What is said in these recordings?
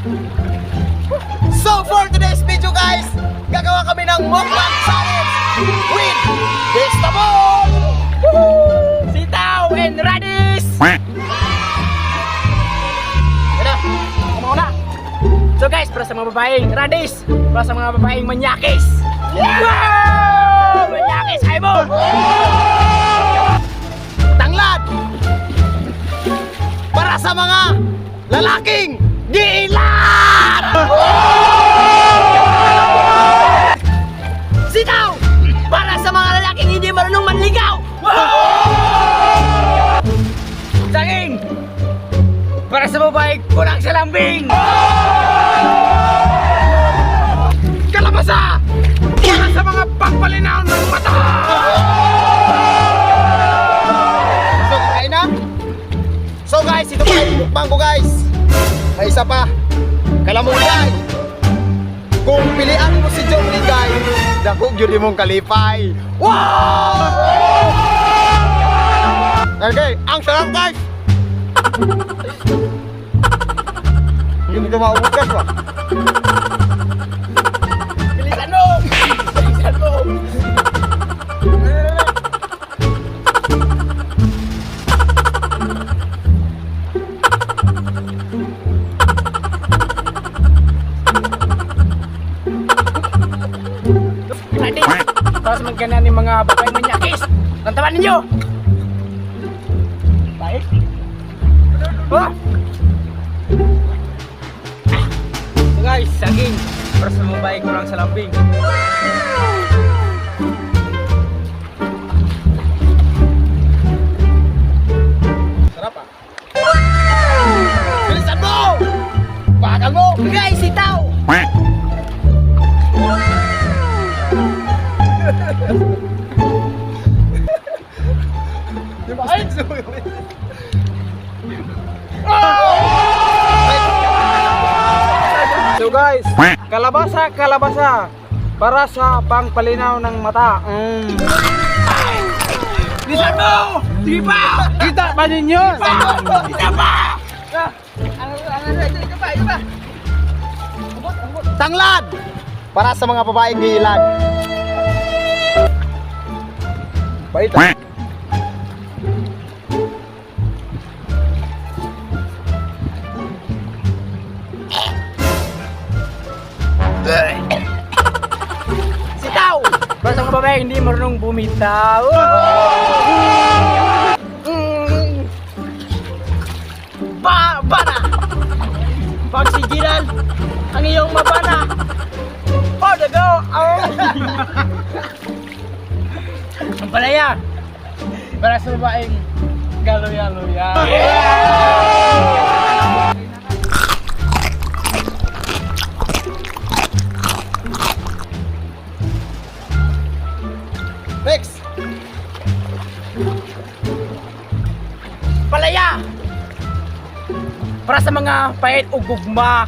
So for today's video guys, gagawa kami ng mukbang challenge with vegetable, sitaw and radish. Ano? Kumuna. So guys, para sa mga babaeng radish, para sa mga babaeng manyakis. Wow! Manyakis, ay mo! tanglad, para sa mga lalaking giilan, Sitaw! Para sa mga lalaking hindi marunong manligaw! Saging! Para sa babae, kulang sa lambing! kalabasa, para sa mga pagpalinaw ng mata. So kain na. So guys, ito pa yung mukbang ko guys. May isa pa, kalamungay. Kung pilian mo si Jomli guys, dakog yun mong kalipay. Wow! Okay, ang sarap guys. Hindi ko maubukas ba? Bilisan mo! Bilisan mo! Radish! Para sa magkana ng mga babaeng manyakis! Lantawan ninyo! Baik! Oh! So guys, saging! Para sa mga babaeng kulang sa lambing! Sarap ah. Bilisan mo! Bakal mo! Guys, sitaw! So guys, kalabasa para sa pangpalinaw ng mata. Bilisan mo! Sige pa! Kita ba ninyo? Kita pa! Tanglad! Para sa mga babaeng giilan. Bait ah. Sitaw! Para sa mga babae hindi marunong bumitaw. Bana! Pagsigilan ang iyong mabana. Oh, dago! Ang palaya! Para sa babaeng galoya-loya. Next! Palaya! Para sa mga pait o gugma.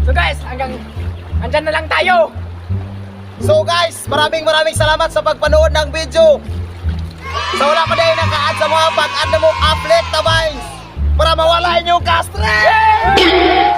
So guys, andyan na lang tayo. So guys, maraming salamat sa pagpanood ng video. So wala pa din naka-add sa mga pag-add na mo uplet na guys para mawala inyong ka-stress!